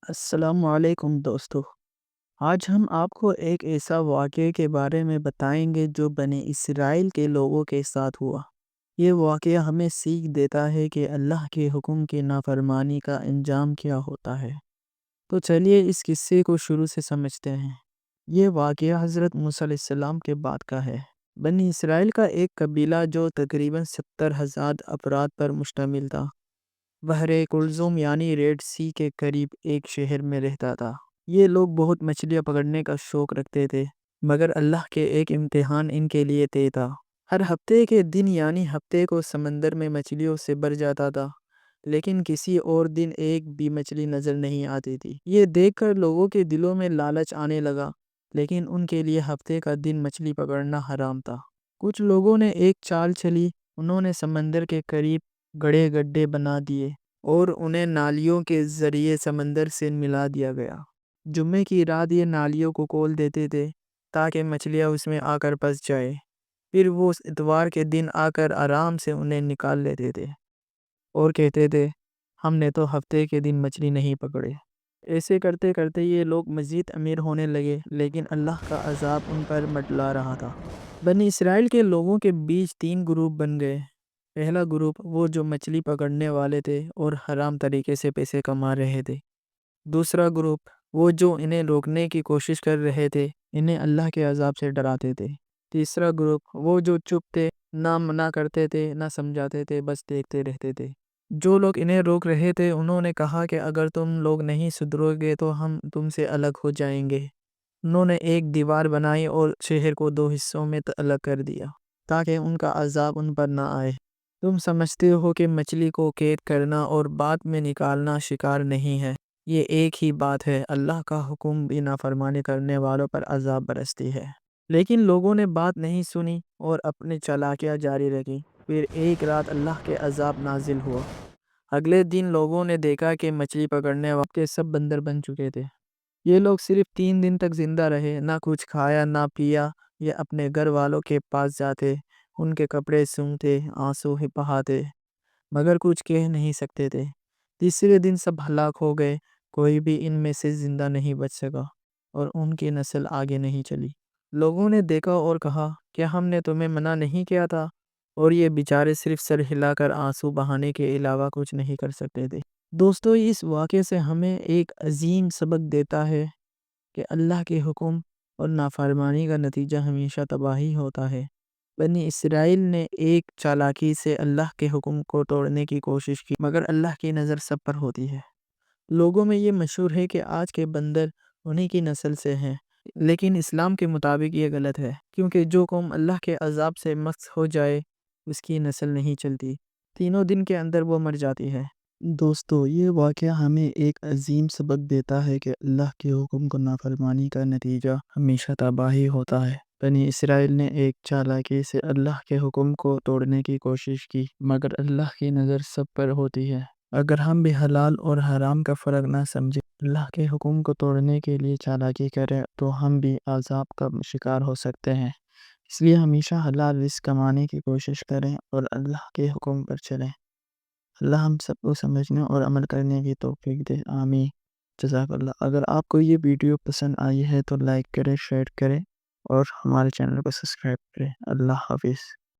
السلام علیکم دوستو۔ آج ہم آپ کو ایک ایسا واقعے کے بارے میں بتائیں گے جو بنی اسرائیل کے لوگوں کے ساتھ ہوا۔ یہ واقعہ ہمیں سیکھ دیتا ہے کہ اللہ کے حکم کی نافرمانی کا انجام کیا ہوتا ہے۔ تو چلیے اس قصے کو شروع سے سمجھتے ہیں۔ یہ واقعہ حضرت موسیٰ علیہ السلام کے بعد کا ہے۔ بنی اسرائیل کا ایک قبیلہ جو تقریباً 70,000 افراد پر مشتمل تھا، بحر کلثوم یعنی ریڈ سی کے قریب ایک شہر میں رہتا تھا۔ یہ لوگ بہت مچھلیاں پکڑنے کا شوق رکھتے تھے، مگر اللہ کے ایک امتحان ان کے لیے طے تھا۔ ہر ہفتے کے دن یعنی ہفتے کو سمندر میں مچھلیوں سے بھر جاتا تھا، لیکن کسی اور دن ایک بھی مچھلی نظر نہیں آتی تھی۔ یہ دیکھ کر لوگوں کے دلوں میں لالچ آنے لگا، لیکن ان کے لیے ہفتے کا دن مچھلی پکڑنا حرام تھا۔ کچھ لوگوں نے ایک چال چلی، انہوں نے سمندر کے قریب گڑھے گڈھے بنا دیے اور انہیں نالیوں کے ذریعے سمندر سے ملا دیا گیا۔ جمعے کی رات یہ نالیوں کو کھول دیتے تھے تاکہ مچھلیاں اس میں آ کر پھنس جائیں۔ پھر وہ اتوار کے دن آ کر آرام سے انہیں نکال لیتے تھے اور کہتے تھے، ہم نے تو ہفتے کے دن مچھلی نہیں پکڑے۔ ایسے کرتے کرتے یہ لوگ مزید امیر ہونے لگے، لیکن اللہ کا عذاب ان پر منڈلا رہا تھا۔ بنی اسرائیل کے لوگوں کے بیچ 3 گروپ بن گئے۔ پہلا گروپ وہ جو مچھلی پکڑنے والے تھے اور حرام طریقے سے پیسے کما رہے تھے۔ دوسرا گروپ وہ جو انہیں روکنے کی کوشش کر رہے تھے، انہیں اللہ کے عذاب سے ڈراتے تھے۔ تیسرا گروپ وہ جو چپ تھے، نہ منع کرتے تھے نہ سمجھاتے تھے، بس دیکھتے رہتے تھے۔ جو لوگ انہیں روک رہے تھے انہوں نے کہا کہ اگر تم لوگ نہیں سدھرو گے تو ہم تم سے الگ ہو جائیں گے۔ انہوں نے ایک دیوار بنائی اور شہر کو 2 حصوں میں الگ کر دیا تاکہ ان کا عذاب ان پر نہ آئے۔ تم سمجھتے ہو کہ مچھلی کو قید کرنا اور بعد میں نکالنا شکار نہیں ہے، یہ ایک ہی بات ہے۔ اللہ کا حکم بھی نافرمانی کرنے والوں پر عذاب برستی ہے۔ لیکن لوگوں نے بات نہیں سنی اور اپنی چالاکیاں جاری رکھی۔ پھر ایک رات اللہ کے عذاب نازل ہوا۔ اگلے دن لوگوں نے دیکھا کہ مچھلی پکڑنے والے سب بندر بن چکے تھے۔ یہ لوگ صرف 3 دن تک زندہ رہے، نہ کچھ کھایا نہ پیا۔ یہ اپنے گھر والوں کے پاس جاتے، ان کے کپڑے سونگھتے، آنسو بہاتے، مگر کچھ کہہ نہیں سکتے تھے۔ تیسرے دن سب ہلاک ہو گئے، کوئی بھی ان میں سے زندہ نہیں بچ سکا اور ان کی نسل آگے نہیں چلی۔ لوگوں نے دیکھا اور کہا کہ ہم نے تمہیں منع نہیں کیا تھا، اور یہ بیچارے صرف سر ہلا کر آنسو بہانے کے علاوہ کچھ نہیں کر سکتے تھے۔ دوستو، اس واقعے سے ہمیں ایک عظیم سبق دیتا ہے کہ اللہ کے حکم اور نافرمانی کا نتیجہ ہمیشہ تباہی ہوتا ہے۔ بنی اسرائیل نے ایک چالاکی سے اللہ کے حکم کو توڑنے کی کوشش کی، مگر اللہ کی نظر سب پر ہوتی ہے۔ لوگوں میں یہ مشہور ہے کہ آج کے بندر انہی کی نسل سے ہیں، لیکن اسلام کے مطابق یہ غلط ہے، کیونکہ جو قوم اللہ کے عذاب سے مسخ ہو جائے اس کی نسل نہیں چلتی، 3 دن کے اندر وہ مر جاتی ہے۔ دوستو، یہ واقعہ ہمیں ایک عظیم سبق دیتا ہے کہ اللہ کے حکم کو نافرمانی کا نتیجہ ہمیشہ تباہی ہوتا ہے۔ بنی اسرائیل نے ایک چالاکی سے اللہ کے حکم کو توڑنے کی کوشش کی، مگر اللہ کی نظر سب پر ہوتی ہے۔ اگر ہم بھی حلال اور حرام کا فرق نہ سمجھیں، اللہ کے حکم کو توڑنے کے لیے چالاکی کریں، تو ہم بھی عذاب کا شکار ہو سکتے ہیں۔ اس لیے ہمیشہ حلال رزق کمانے کی کوشش کریں اور اللہ کے حکم پر چلیں۔ اللہ ہم سب کو سمجھنے اور عمل کرنے کی توفیق دے، آمین۔ جزاک اللہ۔ اگر آپ کو یہ ویڈیو پسند آئی ہے تو لائک کریں، شیئر کریں اور ہمارے چینل کو سبسکرائب کریں۔ اللہ حافظ۔